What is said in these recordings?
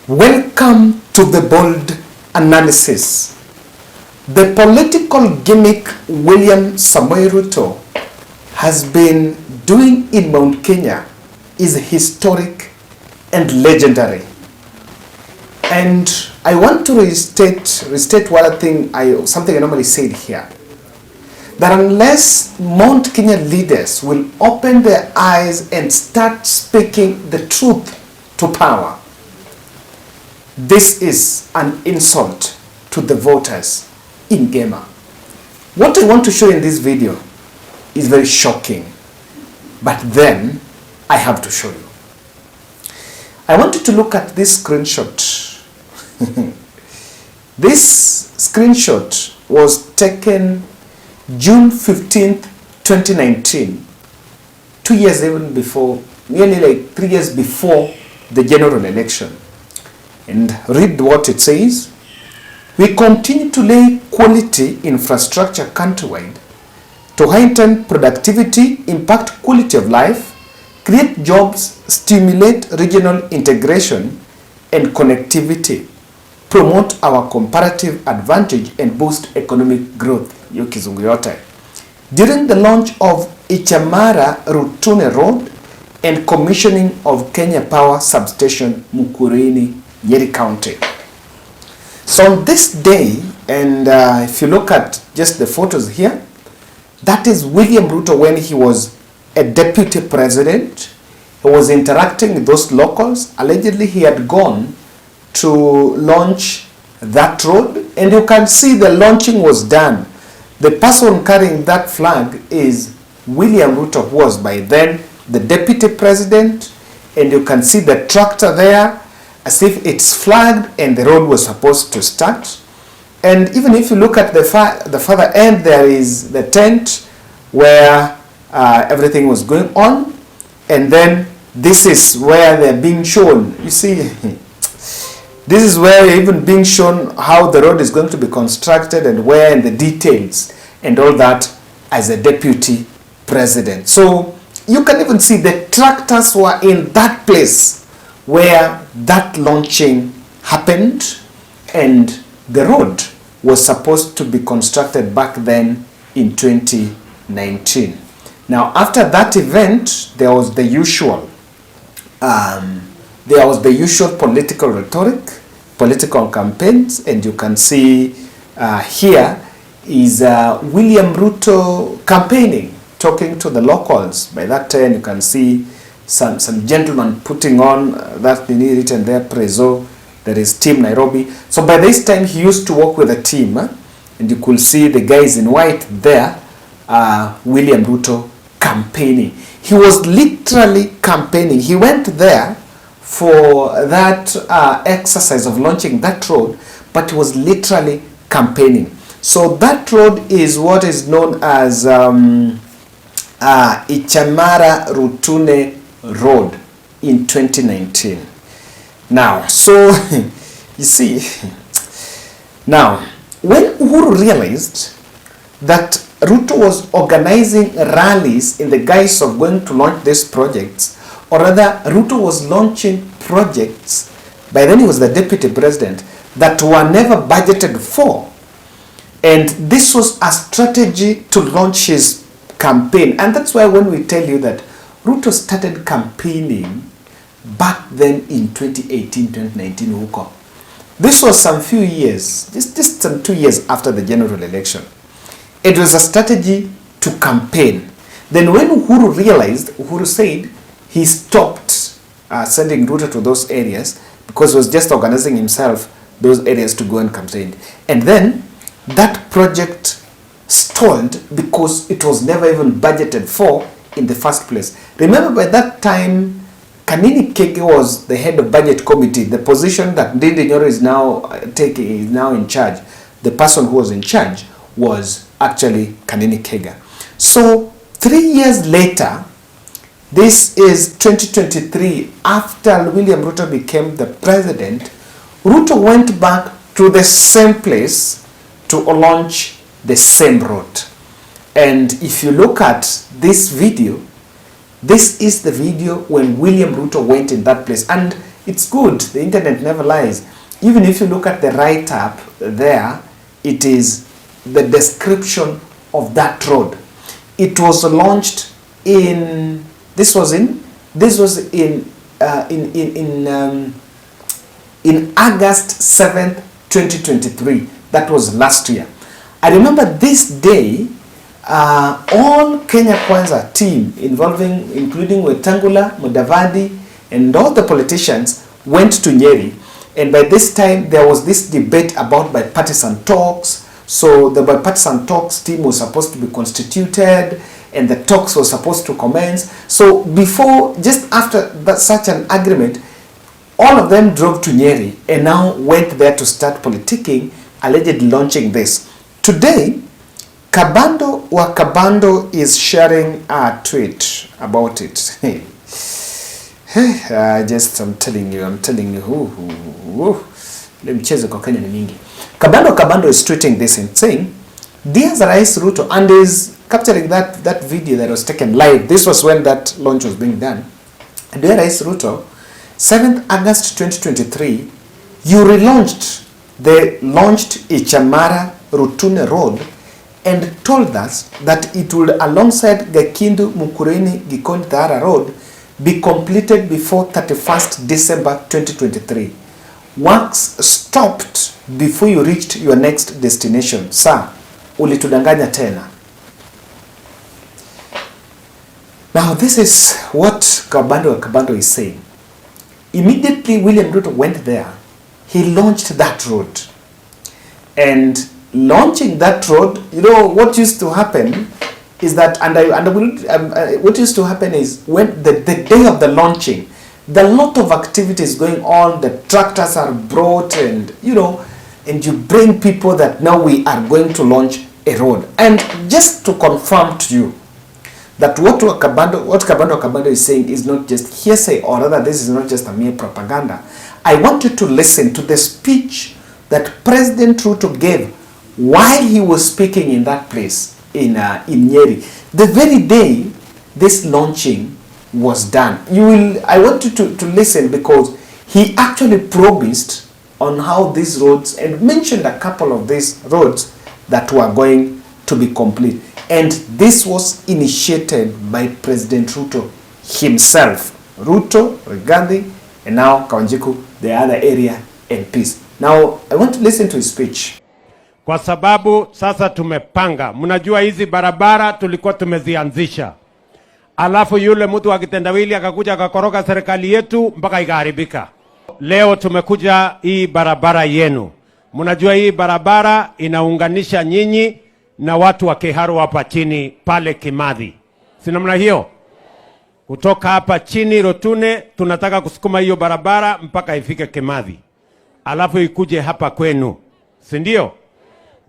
Welcome to the bold analysis. The political gimmick William Samoei Ruto has been doing in Mount Kenya is historic and legendary. And I want to restate something I normally said here. That unless Mount Kenya leaders will open their eyes and start speaking the truth to power, this is an insult to the voters in Gema. What I want to show in this video is very shocking, but then I have to show you. I want you to look at this screenshot. This screenshot was taken June 15th, 2019, 2 years even before, nearly like 3 years before the general election. And read what it says. We continue to lay quality infrastructure countrywide to heighten productivity, impact quality of life, create jobs, stimulate regional integration and connectivity, promote our comparative advantage and boost economic growth. Hiyo kizungu yote. During the launch of Ichamara Rutune Road and commissioning of Kenya Power Substation Mukurweini, Nyeri County. So on this day, and if you look at just the photos here, that is William Ruto when he was a deputy president. He was interacting with those locals. Allegedly, he had gone to launch that road, and you can see the launching was done. The person carrying that flag is William Ruto, who was by then the deputy president, and you can see the tractor there as if it's flagged and the road was supposed to start. And even if you look at the further end, there is the tent where everything was going on, and then this is where they're being shown. You see, this is where you're even being shown how the road is going to be constructed and where and the details and all that as a deputy president. So you can even see the tractors were in that place where that launching happened, and the road was supposed to be constructed back then in 2019. Now, after that event, there was the usual political rhetoric, political campaigns, and you can see here is William Ruto campaigning, talking to the locals. By that time, you can see some gentlemen putting on that written there, Prezo, there is Team Nairobi. So by this time, he used to work with a team, and you could see the guys in white there, William Ruto campaigning. He was literally campaigning. He went there for that exercise of launching that road, but he was literally campaigning. So that road is what is known as Ichamara Rutune Road in 2019. Now, so you see, now when Uhuru realized that Ruto was organizing rallies in the guise of going to launch these projects, or rather Ruto was launching projects, by then he was the deputy president, that were never budgeted for. And this was a strategy to launch his campaign. And that's why when we tell you that Ruto started campaigning back then in 2018, 2019, Huko. This was some few years, just some 2 years after the general election. It was a strategy to campaign. Then when Uhuru realized, Uhuru said he stopped sending Ruto to those areas because he was just organizing himself those areas to go and campaign. And then that project stalled because it was never even budgeted for in the first place. Remember, by that time, Kanini Keke was the head of budget committee, the position that Ndindi Nyoro is now taking, is now in charge. The person who was in charge was actually Kanini Kega. So 3 years later, this is 2023, after William Ruto became the president, Ruto went back to the same place to launch the same road. And if you look at this video, this is the video when William Ruto went in that place. And It's good. The internet never lies. Even if you look at the write-up there, it is the description of that road. It was launched in August 7th, 2023. That was last year. I remember this day, all Kenya Kwanza team including Wetangula, Mudavadi, and all the politicians went to Nyeri. And by this time, there was this debate about bipartisan talks. So the bipartisan talks team was supposed to be constituted, and the talks were supposed to commence. So before, just after such an agreement, all of them drove to Nyeri and now went there to start politicking, allegedly launching this. Today, Kabando is sharing a tweet about it. I'm telling you, Kabando is tweeting this and saying, "Dear Rais Ruto," and is capturing that video that was taken live. This was when that launch was being done. "Dear Rais Ruto, 7th August 2023, you launched Ichamara Rutune Road and told us that it would, alongside Gakindu Mukureni Gikoni Thara Road, be completed before 31st December 2023. Works stopped before you reached your next destination. Sir, ulitudanganya tena." Now this is what Kabando is saying. Immediately William Ruto went there. He launched that road. And launching that road, you know what used to happen is that, what used to happen is when the day of the launching, there are a lot of activities going on. The tractors are brought, and and you bring people that now we are going to launch a road. And just to confirm to you that what Kabando is saying is not just hearsay, or rather this is not just a mere propaganda. I want you to listen to the speech that President Ruto gave while he was speaking in that place in Nyeri, the very day this launching was done. I want you to listen, because he actually promised on how these roads, and mentioned a couple of these roads that were going to be complete. And this was initiated by President Ruto himself. Ruto, Rigathi, and now Kawanjiku, the other area MPs. Now, I want to listen to his speech. Kwa sababu sasa tumepanga. Mnajua hizi barabara tulikuwa tumezianzisha. Alafu yule mtu wa kitendawili akakuja akakoroga serikali yetu mpaka ikaharibika. Leo tumekuja hii barabara yenu. Mnajua hii barabara inaunganisha nyinyi na watu wa Kiharu hapa chini pale Kimathi. Si namna hiyo? Kutoka hapa chini Rotune tunataka kusukuma hiyo barabara mpaka ifike Kimathi. Alafu ikuje hapa kwenu. Si ndio?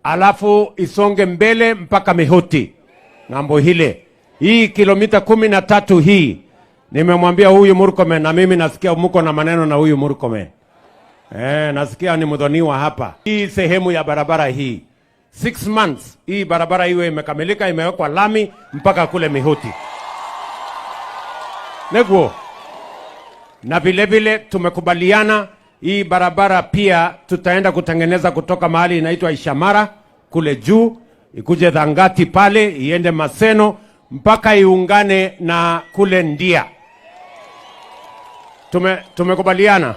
Alafu isonge mbele mpaka Mihoti. Ngambo hile. Hii kilomita 13 hii. Nimemwambia huyu Murkomen, na mimi nasikia mko na maneno na huyu Murkomen. Nasikia ni mdhoniwa hapa. Hii sehemu ya barabara hii. 6 months hii barabara iwe imekamilika, imewekwa lami mpaka kule Mihoti. Negwo. Na vile vile tumekubaliana hii barabara pia tutaenda kutengeneza kutoka mahali inaitwa Ishamara kule juu, ikuje Dhangati pale, iende Maseno mpaka iungane na kule Ndia. Tumekubaliana.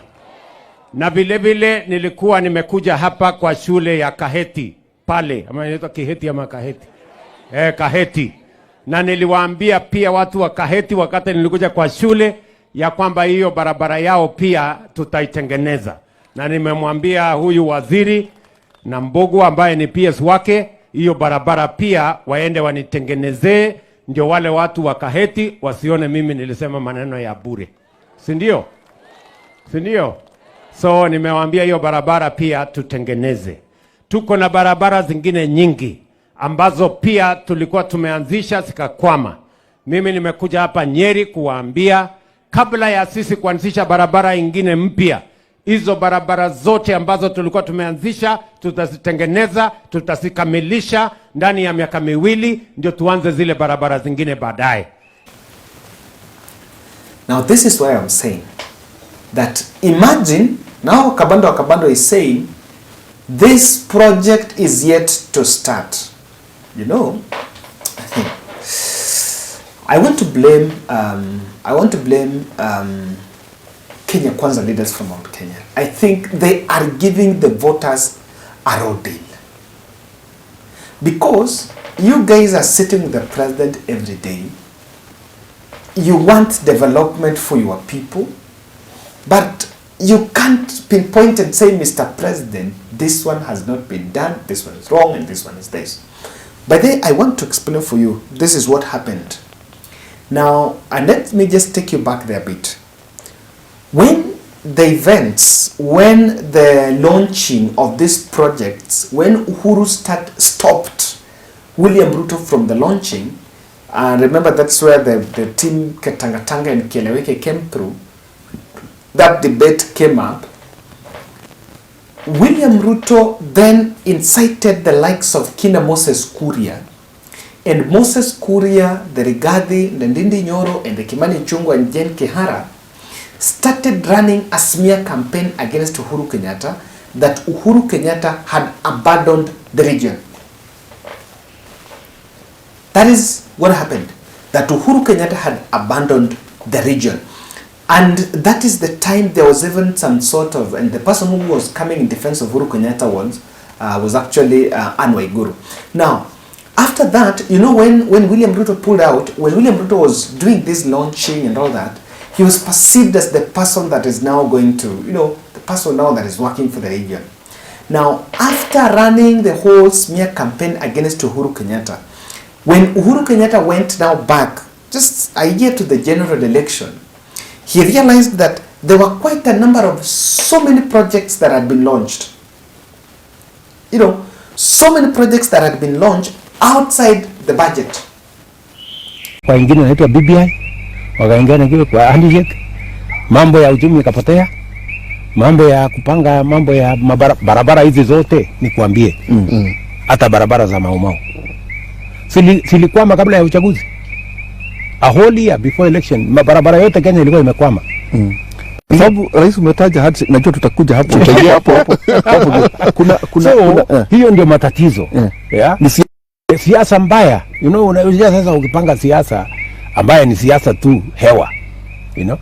Na vile vile nilikuwa nimekuja hapa kwa shule ya Kaheti pale, ama inaitwa Kiheti ama Kaheti. Kaheti. Na niliwaambia pia watu wa Kaheti wakati nilikuja kwa shule ya kwamba hiyo barabara yao pia tutaitengeneza. Na nimemwambia huyu waziri na Mbogo ambaye ni PS wake, hiyo barabara pia waende wanitengenezee, ndio wale watu wa Kaheti wasione mimi nilisema maneno ya bure. Si ndio? Si ndio? So nimewaambia hiyo barabara pia tutengeneze. Tuko na barabara zingine nyingi ambazo pia tulikuwa tumeanzisha zikakwama. Mimi nimekuja hapa Nyeri kuwaambia kabla ya sisi kuanzisha barabara ingine mpya, hizo barabara zote ambazo tulikuwa tumeanzisha tutazitengeneza, tutazikamilisha ndani ya miaka miwili, ndio tuanze zile barabara zingine baadaye. Now this is why I'm saying that imagine, now Kabando is saying, this project is yet to start. You know, I want to blame Kenya Kwanza leaders from Mount Kenya. I think they are giving the voters a raw deal. Because you guys are sitting with the president every day. You want development for your people, but you can't pinpoint and say, Mr. President, this one has not been done, this one is wrong, and this one is this. But then I want to explain for you, this is what happened. Now, and let me just take you back there a bit. When the events, when the launching of these projects, when Uhuru stopped William Ruto from the launching, and remember that's where the team Ketangatanga and Kieleweke came through, that debate came up. William Ruto then incited the likes of Kina Moses Kuria, and Moses Kuria, the Rigathi, the Ndindi Nyoro, and the Kimani Ichung'wah and Jen Kihara started running a smear campaign against Uhuru Kenyatta that Uhuru Kenyatta had abandoned the region. That is what happened, that Uhuru Kenyatta had abandoned the region. And that is the time there was even some sort of, and the person who was coming in defense of Uhuru Kenyatta was actually Anne Waiguru. Now, after that, you know, when William Ruto pulled out, when William Ruto was doing this launching and all that, he was perceived as the person that is now going to, you know, the person now that is working for the region. Now, after running the whole smear campaign against Uhuru Kenyatta, when Uhuru Kenyatta went now back, just a year to the general election, he realized that there were quite a number of so many projects that had been launched. You know, so many projects that had been launched outside the budget. Kwa ingine naitwa BBI, wakaingia na kwa handshake, mambo ya uchumi kapotea, mambo ya kupanga, mambo ya barabara hizi zote nikuambie. Hata barabara za Maumau silikwama kabla ya uchaguzi. A whole year before election, barabara yote Kenya ilikuwa imekwama. Sababu rais umetaja hadi najua tutakuja hapo. Kuna hiyo ndio matatizo. Ni siasa mbaya. You know, unajua sasa ukipanga siasa ambaye ni siasa tu hewa. You know?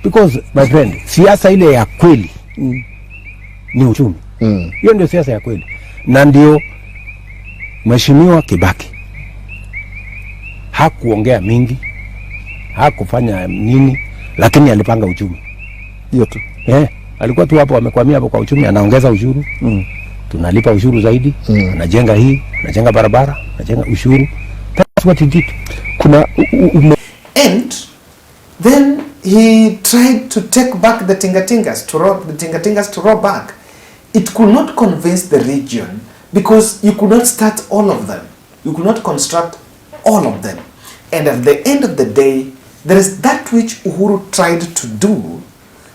Because my friend, siasa ile ya kweli ni uchumi. Hiyo ndio siasa ya kweli. Na ndio Mheshimiwa Kibaki hakuongea mingi, hakufanya nini, lakini alipanga uchumi. Hiyo tu. Alikuwa tu hapo amekwamia hapo kwa uchumi, anaongeza ushuru. Tunalipa ushuru zaidi, anajenga hii, anajenga barabara, anajenga ushuru. That's what he did. And then he tried to take back the Tingatingas, to roll back. It could not convince the region because you could not start all of them. You could not construct all of them. And at the end of the day, there is that which Uhuru tried to do,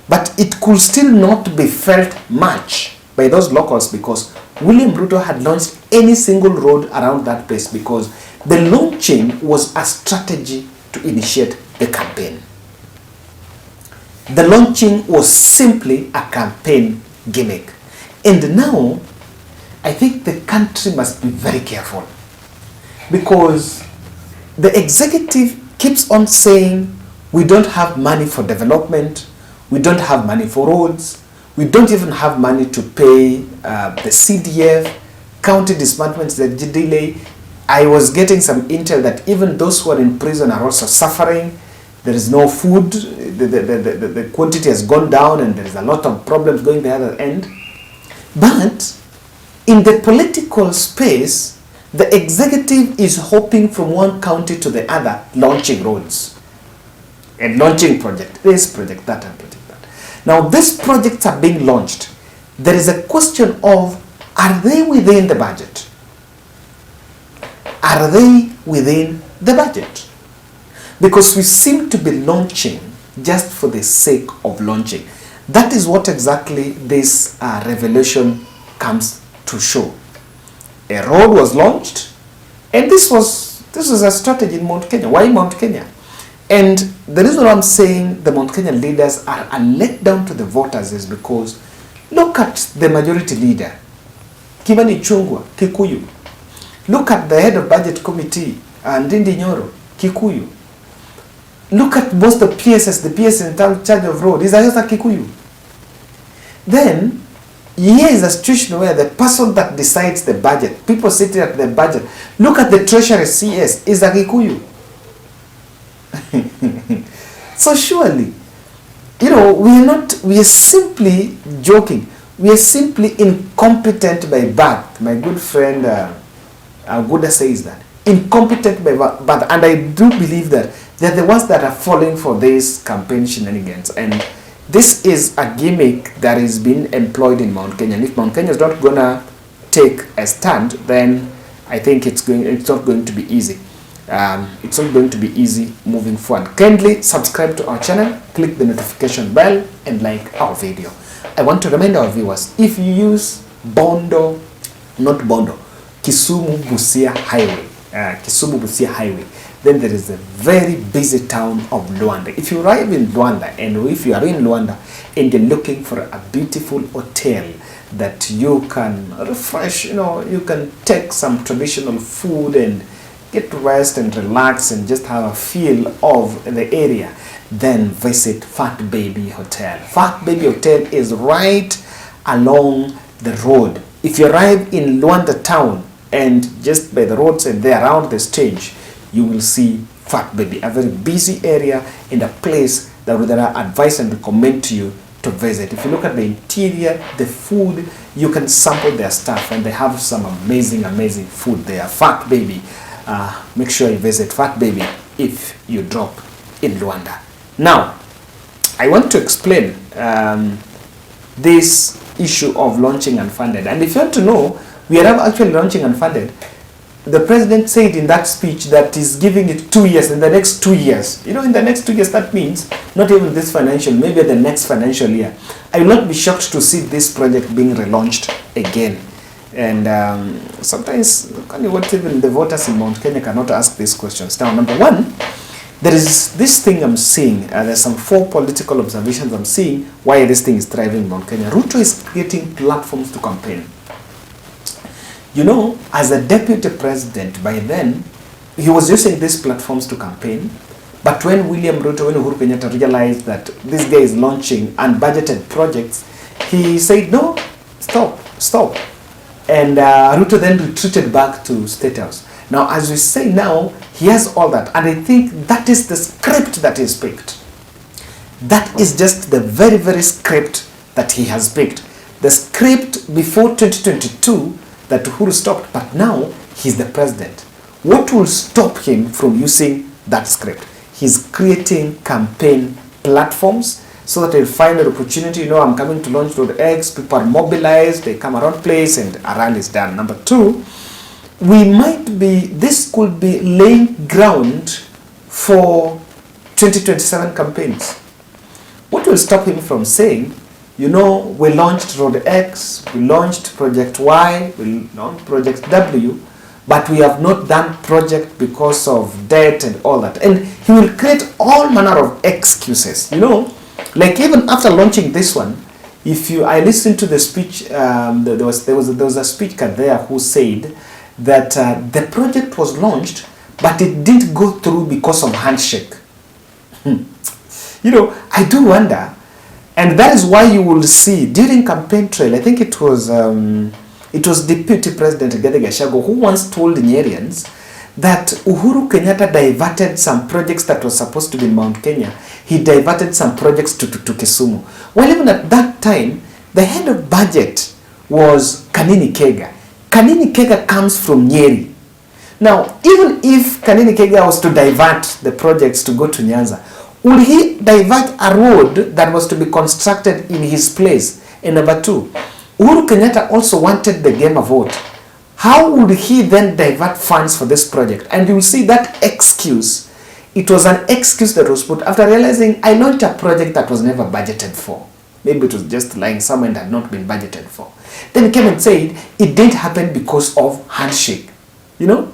but it could still not be felt much by those locals because William Ruto had launched any single road around that place because the launching was a strategy to initiate the campaign. The launching was simply a campaign gimmick. And now, I think the country must be very careful because the executive keeps on saying we don't have money for development, we don't have money for roads, we don't even have money to pay the CDF, county disbursements that delay. I was getting some intel that even those who are in prison are also suffering. There is no food, the quantity has gone down and there is a lot of problems going the other end. But in the political space, the executive is hopping from one county to the other, launching roads and launching project, this project, that and project, that. Now, these projects are being launched. There is a question of, are they within the budget? Are they within the budget? Because we seem to be launching just for the sake of launching. That is what exactly this revelation comes to show. A road was launched, and this was a strategy in Mount Kenya. Why Mount Kenya? And the reason why I'm saying the Mount Kenya leaders are a letdown to the voters is because look at the majority leader, Kimani Ichung'wah, Kikuyu. Look at the head of budget committee, Ndindi Nyoro, Kikuyu. Look at most of the PSS, the PS in charge of road, is a Kikuyu. Then, here is a situation where the person that decides the budget, people sitting at the budget, look at the Treasury CS, is a Kikuyu. So surely, we are simply joking. We are simply incompetent by birth. My good friend Aguda says that. Incompetent by birth. And I do believe that they're the ones that are falling for this campaign shenanigans. And this is a gimmick that is being employed in Mount Kenya. And if Mount Kenya is not going to take a stand, then I think it's not going to be easy. It's not going to be easy moving forward. Kindly subscribe to our channel, click the notification bell, and like our video. I want to remind our viewers, if you use Kisumu Busia Highway, then there is a very busy town of Luanda. If you arrive in Luanda, and if you are in Luanda and you're looking for a beautiful hotel that you can refresh, you can take some traditional food and get to rest and relax and just have a feel of the area, then visit Fat Baby Hotel. Fat Baby Hotel is right along the road. If you arrive in Luanda town and just by the roadside there around the stage, you will see Fat Baby, a very busy area and a place that I advise and recommend to you to visit. If you look at the interior, the food, you can sample their stuff, and they have some amazing food there. Fat Baby. Make sure you visit Fat Baby if you drop in Luanda. Now, I want to explain this issue of launching unfunded. And if you want to know, we are actually launching unfunded. The president said in that speech that he's giving it 2 years, in the next 2 years. In the next 2 years, that means not even this financial, maybe the next financial year. I will not be shocked to see this project being relaunched again. And sometimes, what even the voters in Mount Kenya cannot ask these questions. Now, number one, there is this thing I'm seeing. There's some 4 political observations I'm seeing why this thing is thriving in Mount Kenya. Ruto is creating platforms to campaign. As a deputy president, by then, he was using these platforms to campaign. But when Uhuru Kenyatta realized that this guy is launching unbudgeted projects, he said, no, stop. And Ruto then retreated back to State House. Now, as we say now, he has all that. And I think that is the script that he's picked. That is just the very script that he has picked. The script before 2022 that Uhuru stopped, but now he's the president. What will stop him from using that script? He's creating campaign platforms so that they'll find an opportunity. I'm coming to launch Road X, people are mobilized, they come around place and a rally is done. Number 2, this could be laying ground for 2027 campaigns. What will stop him from saying, we launched Road X, we launched Project Y, we launched Project W, but we have not done project because of debt and all that. And he will create all manner of excuses, Like even after launching this one, I listened to the speech, there was a speaker there who said that the project was launched, but it didn't go through because of handshake. I do wonder, and that is why you will see during campaign trail, I think it was Deputy President Rigathi Gachagua who once told Nyerians that Uhuru Kenyatta diverted some projects that were supposed to be in Mount Kenya. He diverted some projects to Kisumu. Well, even at that time, the head of budget was Kanini Kega. Kanini Kega comes from Nyeri. Now, even if Kanini Kega was to divert the projects to go to Nyanza, would he divert a road that was to be constructed in his place? And number 2, Uhuru Kenyatta also wanted the Gema vote. How would he then divert funds for this project? And you will see that excuse. It was an excuse that was put after realizing I launched a project that was never budgeted for. Maybe it was just lying somewhere and had not been budgeted for. Then he came and said it didn't happen because of handshake. Now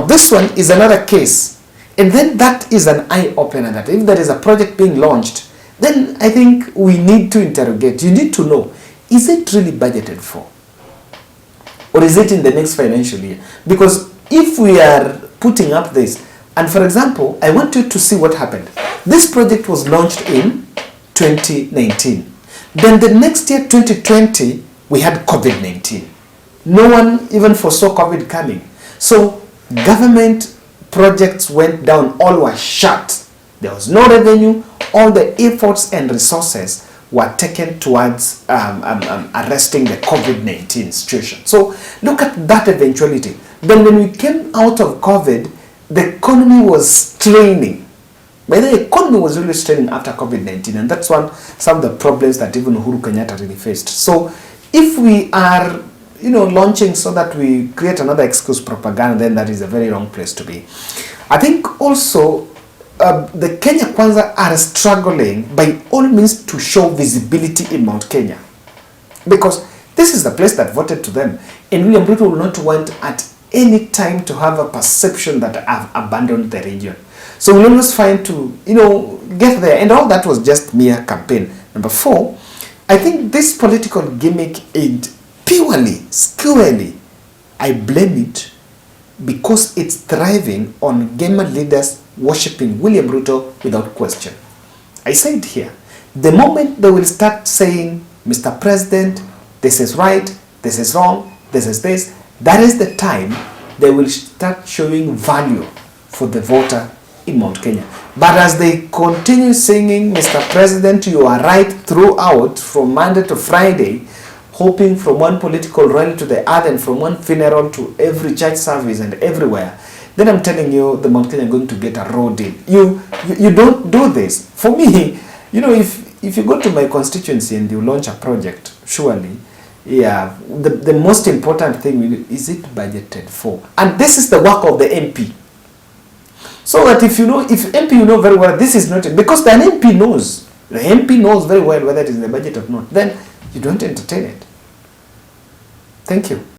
this one is another case. And then that is an eye-opener that if there is a project being launched, then I think we need to interrogate. You need to know, is it really budgeted for? Or is it in the next financial year? Because if we are putting up this, and for example, I want you to see what happened. This project was launched in 2019. Then the next year, 2020, we had COVID-19. No one even foresaw COVID coming. So government projects went down, all were shut. There was no revenue. All the efforts and resources were taken towards arresting the COVID-19 situation. So look at that eventuality. Then when we came out of COVID, the economy was straining. But the economy was really straining after COVID-19, and that's some of the problems that even Uhuru Kenyatta really faced. So if we are, launching so that we create another excuse propaganda, then that is a very wrong place to be. I think also the Kenya Kwanza are struggling by all means to show visibility in Mount Kenya, because this is the place that voted to them, and William Ruto will not want at any time to have a perception that I've abandoned the region. So we'll always find to, get there, and all that was just mere campaign. Number 4, I think this political gimmick is purely, squarely, I blame it because it's thriving on gamer leaders worshipping William Ruto without question. I said here, the moment they will start saying, Mr. President, this is right, this is wrong, this is this, that is the time they will start showing value for the voter in Mount Kenya. But as they continue singing, Mr. President, you are right throughout, from Monday to Friday, hoping from one political rally to the other and from one funeral to every church service and everywhere, then I'm telling you, the Mount Kenya are going to get a road in. You don't do this. For me, if you go to my constituency and you launch a project, surely, yeah, the most important thing is it budgeted for? And this is the work of the MP. So that if MP very well, this is not, because the MP knows very well whether it is in the budget or not, then you don't entertain it. Thank you.